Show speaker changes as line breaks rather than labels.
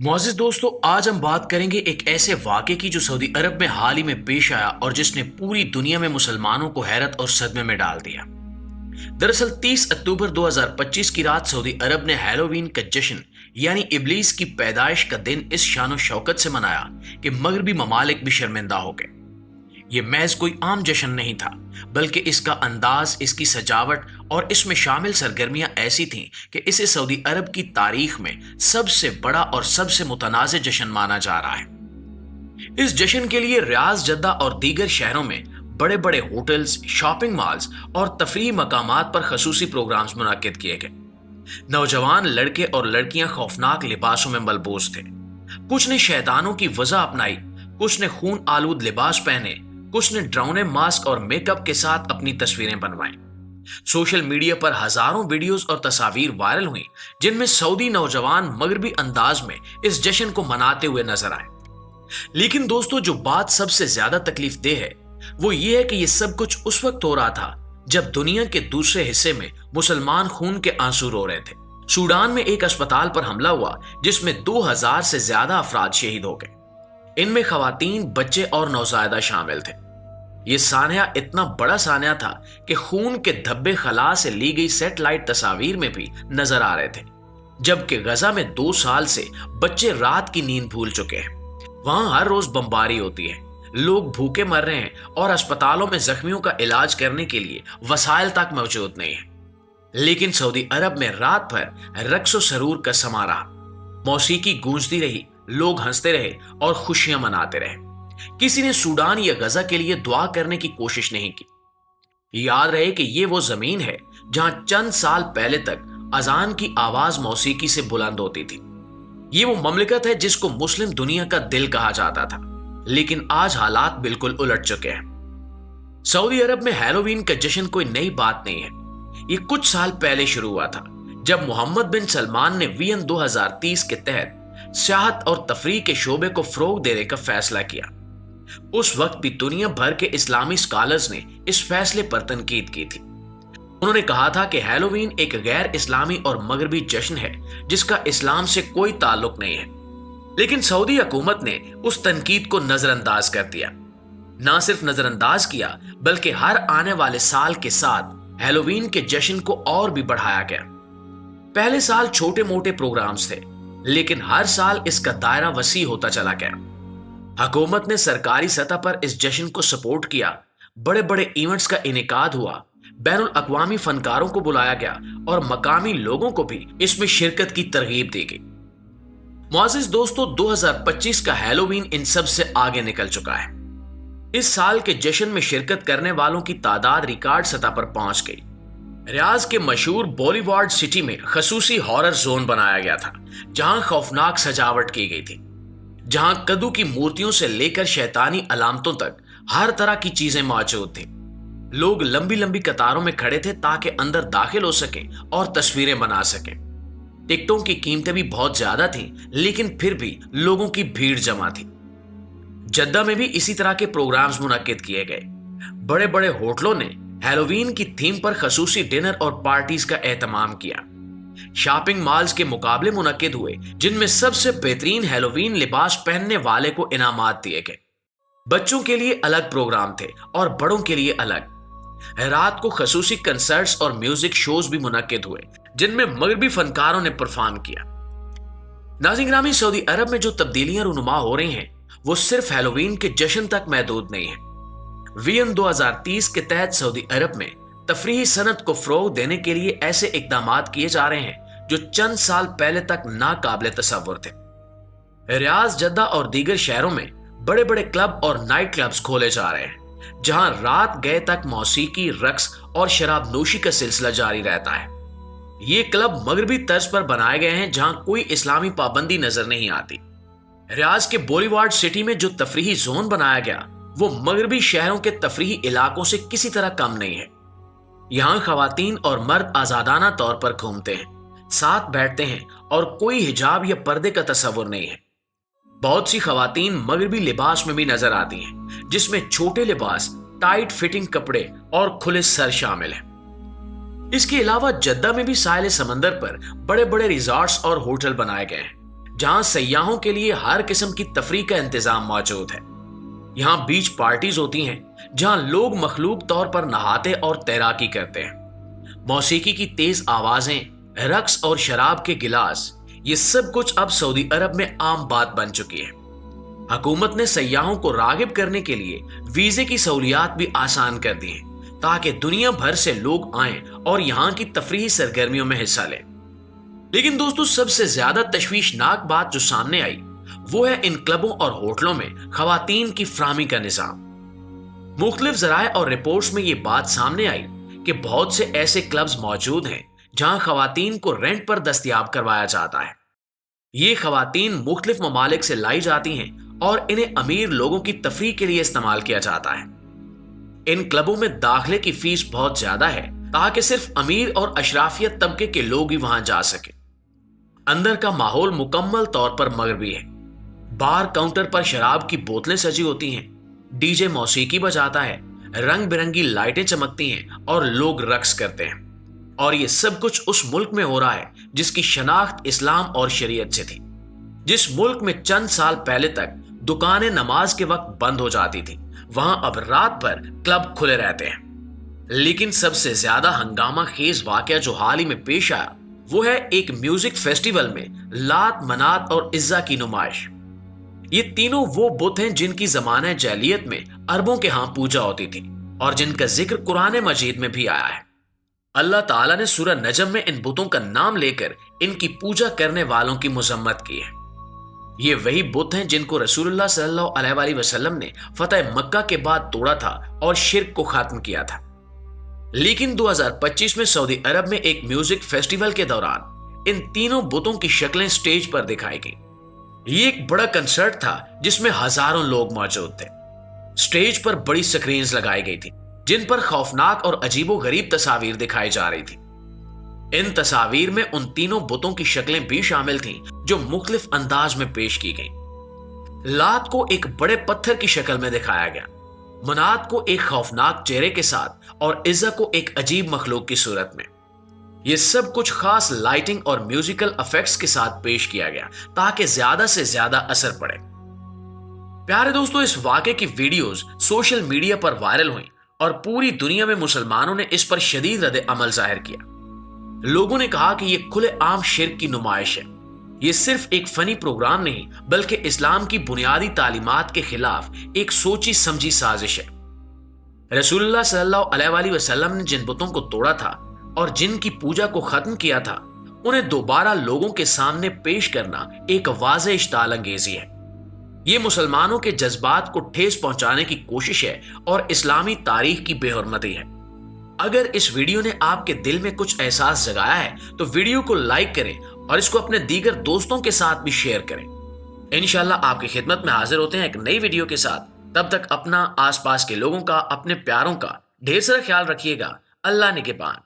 मुआज़िज़ दोस्तों, आज हम बात करेंगे एक ऐसे वाक़े की जो सऊदी अरब में हाल ही में पेश आया और जिसने पूरी दुनिया में मुसलमानों को हैरत और सदमे में डाल दिया। दरअसल 30 अक्टूबर 2025 की रात सऊदी अरब ने हैलोवीन का जश्न यानी इब्लीस की पैदाइश का दिन इस शान शौकत से मनाया कि मगरबी ममालिक भी शर्मिंदा हो गए। ये महज कोई आम जश्न नहीं था, बल्कि इसका अंदाज, इसकी सजावट और इसमें शामिल सरगर्मियां ऐसी थीं कि इसे सऊदी अरब की तारीख में सबसे बड़ा और सबसे मुतनाज़ जश्न माना जा रहा है। इस जश्न के लिए रियाज, जद्दा और दीगर शहरों में बड़े बड़े होटल्स, शॉपिंग मॉल्स और तफरीही मकामात पर खसूसी प्रोग्राम्स मुनक्किद किए गए। नौजवान लड़के और लड़कियां खौफनाक लिबासों में मलबूस थे। कुछ ने शैतानों की वजह अपनाई, कुछ ने खून आलूद लिबास पहने, कुछ ने ड्रोने मास्क और मेकअप के साथ अपनी तस्वीरें बनवाई। सोशल मीडिया पर हजारों वीडियोस और तस्वीर वायरल हुई जिनमें सऊदी नौजवान मगरबी अंदाज में इस जश्न को मनाते हुए नजर आए। लेकिन दोस्तों, जो बात सबसे ज्यादा तकलीफ दे है वो ये है कि ये सब कुछ उस वक्त हो रहा था जब दुनिया के दूसरे हिस्से में मुसलमान खून के आंसू रो रहे थे। सूडान में एक अस्पताल पर हमला हुआ जिसमें 2000 से ज्यादा अफराद शहीद हो गए। इनमें खवातीन, बच्चे और नौज़ायदा शामिल थे। यह सान्या इतना बड़ा सान्या था कि खून के धब्बे खला से ली गई सैटेलाइट तस्वीर में भी नजर आ रहे थे। जबकि गजा में 2 साल से बच्चे रात की नींद भूल चुके हैं। वहां हर रोज बमबारी होती है, लोग भूखे मर रहे हैं और अस्पतालों में जख्मियों का इलाज करने के लिए वसाइल तक मौजूद नहीं है। लेकिन सऊदी अरब में रात भर रक्स और सरूर का समा रहा। मौसीकी गूंजती रही, लोग हंसते रहे और खुशियां मनाते रहे। किसी ने सूडान या गजा के लिए दुआ करने की कोशिश नहीं की। याद रहे कि यह वो जमीन है जहां चंद साल पहले तक अजान की आवाज मौसीकी से बुलंद होती थी। ये वो ममलिकत है जिसको मुस्लिम दुनिया का दिल कहा जाता था। लेकिन आज हालात बिल्कुल उलट चुके हैं। सऊदी अरब में हैलोवीन का जश्न कोई नई बात नहीं है। ये कुछ साल पहले शुरू हुआ था जब मोहम्मद बिन सलमान ने वियन 2030 के तहत सियाहत और तफरीह के शोबे को फरोग देने का फैसला किया। उस वक्त भी दुनिया भर के इस्लामी स्कॉलर्स ने इस फैसले पर तनकीद की थी। उन्होंने कहा था कि हैलोवीन एक गैर इस्लामी और मगरबी जश्न है जिसका इस्लाम से कोई ताल्लुक नहीं है। लेकिन सऊदी हुकूमत ने उस तनकीद को नजरअंदाज कर दिया। ना सिर्फ नजरअंदाज किया बल्कि हर आने वाले साल के साथ हैलोवीन के जश्न को और भी बढ़ाया गया। पहले साल छोटे मोटे प्रोग्राम्स थे, लेकिन हर साल इसका दायरा वसी होता चला गया। हुकूमत ने सरकारी सतह पर इस जश्न को सपोर्ट किया। बड़े बड़े इवेंट्स का इनेकाद हुआ, बैनुल अक़वामी फनकारों को बुलाया गया और मकामी लोगों को भी इसमें शिरकत की तरगीब दी गई। मुआज़िज़ दोस्तों, 2025 का हैलोवीन इन सब से आगे निकल चुका है। इस साल के जश्न में शिरकत करने वालों की तादाद रिकॉर्ड सतह पर पहुंच गई। रियाज के मशहूर बॉलीवुड सिटी में खसूसी हॉरर जोन बनाया गया था जहां खौफनाक सजावट की गई थी, जहां कद्दू की मूर्तियों से लेकर शैतानी अलामतों तक हर तरह की चीजें मौजूद थी। लोग लंबी लंबी कतारों में खड़े थे ताकि अंदर दाखिल हो सके और तस्वीरें बना सकें। टिकटों की कीमतें भी बहुत ज्यादा थीं, लेकिन फिर भी लोगों की भीड़ जमा थी। जद्दा में भी इसी तरह के प्रोग्राम्स मुनक्किद किए गए। बड़े बड़े होटलों ने हैलोवीन की थीम पर खसूसी डिनर और पार्टीज का एहतमाम किया। शॉपिंग मॉल्स के मुकाबले मुनक्किद हुए जिनमें सबसे बेहतरीन हैलोवीन लिबास पहनने वाले को इनामात दिए गए। बच्चों के लिए अलग प्रोग्राम थे और बड़ों के लिए अलग। रात को खसूसी कंसर्ट्स और म्यूजिक शोज भी मुनक्किद हुए जिनमें मगरबी फनकारों ने परफॉर्म किया। नाज़रीन ग्रामी, सऊदी अरब में जो तब्दीलियां रुनुमा हो रही हैं वो सिर्फ हैलोवीन के जश्न तक महदूद नहीं है। वियन 2030 के तहत सऊदी अरब में तफरीही सनत को फरोग देने के लिए ऐसे इकदामात किए जा रहे हैं जो चंद साल पहले तक नाकाबिले तसव्वुर थे। रियाज, जद्दा और दीगर शहरों में बड़े बड़े क्लब और नाइट क्लब्स खोले जा रहे हैं जहां रात गए तक मौसीकी, रक्स और शराब नोशी का सिलसिला जारी रहता है। ये क्लब मगरबी तर्ज पर बनाए गए हैं जहां कोई इस्लामी पाबंदी नजर नहीं आती। रियाज के बॉलीवुड सिटी में जो तफरीही जोन बनाया गया वो मगरबी शहरों के तफरीही इलाकों से किसी तरह कम नहीं है। यहां खवातीन और मर्द आजादाना तौर पर घूमते हैं, साथ बैठते हैं और कोई हिजाब या पर्दे का तस्वुर नहीं है। बहुत सी खवातीन मगरबी लिबास में भी नजर आती हैं, जिसमें छोटे लिबास, टाइट फिटिंग कपड़े और खुले सर शामिल हैं। इसके अलावा जद्दा में भी साहिल समंदर पर बड़े बड़े रिजॉर्ट्स और होटल बनाए गए हैं जहां सयाहों के लिए हर किस्म की तफरीह का इंतजाम मौजूद है। यहाँ बीच पार्टीज होती हैं जहां लोग मखलूक तौर पर नहाते और तैराकी करते हैं। मौसीकी की तेज आवाजें, रक्स और शराब के गिलास, ये सब कुछ अब सऊदी अरब में आम बात बन चुकी है। हुकूमत ने सयाहों को रागिब करने के लिए वीजे की सहूलियात भी आसान कर दी हैं ताकि दुनिया भर से लोग आएं और यहाँ की तफरीही सरगर्मियों में हिस्सा लें। लेकिन दोस्तों, सबसे ज्यादा तशवीशनाक बात जो सामने आई वो है इन क्लबों और होटलों में खवातीन की फराहमी का निजाम। मुख्तलिफ जराए और रिपोर्ट्स में ये बात सामने आई कि बहुत से ऐसे क्लब्स मौजूद हैं जहां खवातीन को रेंट पर दस्तयाब करवाया जाता है। ये खवातीन मुख्तलिफ ममालिक से लाई जाती हैं और इन्हें अमीर लोगों की तफरीह के लिए इस्तेमाल किया जाता है। इन क्लबों में दाखिले की फीस बहुत ज्यादा है ताकि सिर्फ अमीर और अशराफियत तबके के लोग ही वहां जा सके। अंदर का माहौल मुकम्मल तौर पर मगरबी है। बार काउंटर पर शराब की बोतलें सजी होती हैं, डीजे मौसीकी बजाता है, रंग बिरंगी लाइटें चमकती हैं और लोग रक्स करते हैं। और ये सब कुछ उस मुल्क में हो रहा है जिसकी शनाख्त इस्लाम और शरीयत से थी, जिस मुल्क में चंद साल पहले तक दुकानें नमाज के वक्त बंद हो जाती थी, वहां अब रात भर क्लब खुले रहते हैं। लेकिन सबसे ज्यादा हंगामा खेज वाकया जो हाल ही में पेश आया वो है एक म्यूजिक फेस्टिवल में लात, मनात और इज्जा की नुमाइश। ये तीनों वो बुत हैं जिनकी ज़माने जैलियत में अरबों के यहाँ पूजा होती थी और जिनका जिक्र कुरान मजीद में भी आया है। अल्लाह ताला ने सूरह नजम में इन बुतों का नाम लेकर इनकी पूजा करने वालों की मुजम्मत की है। ये वही बुत हैं जिनको रसूलुल्लाह सल्लल्लाहु अलैहि वसल्लम ने फतह मक्का के बाद तोड़ा था और शिर्क को खत्म किया था। लेकिन 2025 में सऊदी अरब में एक म्यूजिक फेस्टिवल के दौरान इन तीनों बुतों की शक्लें स्टेज पर दिखाई गई। ये एक बड़ा कंसर्ट था जिसमें हजारों लोग मौजूद थे। स्टेज पर बड़ी स्क्रीन्स लगाई गई थी जिन पर खौफनाक और अजीबोगरीब तस्वीर दिखाई जा रही थी। इन तस्वीर में उन तीनों बुतों की शक्लें भी शामिल थीं जो मुख्तलिफ अंदाज में पेश की गई। लात को एक बड़े पत्थर की शक्ल में दिखाया गया, मनात को एक खौफनाक चेहरे के साथ और इज्जा को एक अजीब मखलूक की सूरत में। यह सब कुछ खास लाइटिंग और म्यूजिकल इफेक्ट्स के साथ पेश किया गया ताकि ज्यादा से ज्यादा असर पड़े। प्यारे दोस्तों, इस वाक़े की वीडियोस सोशल मीडिया पर वायरल हुई और पूरी दुनिया में मुसलमानों ने इस पर शदीद रद्द अमल जाहिर किया। लोगों ने कहा कि यह खुले आम शिर्क की नुमाइश है। यह सिर्फ एक फनी प्रोग्राम नहीं बल्कि इस्लाम की बुनियादी तालीमात के खिलाफ एक सोची समझी साजिश है। रसूलुल्लाह सल्लल्लाहु अलैहि वसल्लम ने जिन बुतों को तोड़ा था और जिनकी पूजा को खत्म किया था, उन्हें दोबारा लोगों के सामने पेश करना एक वाज़ेह इश्ताल अंगेजी है। ये मुसलमानों के जज्बात को ठेस पहुंचाने की कोशिश है और इस्लामी तारीख की बेहुरमती है। अगर इस वीडियो ने आपके दिल में कुछ एहसास जगाया है तो वीडियो को लाइक करें और इसको अपने दीगर दोस्तों के साथ भी शेयर करें। इंशाल्लाह आपकी खिदमत में हाजिर होते हैं एक नई वीडियो के साथ। तब तक अपना, आसपास के लोगों का, अपने प्यारों का ढेर सारा ख्याल रखिएगा। अल्लाह निगहबान।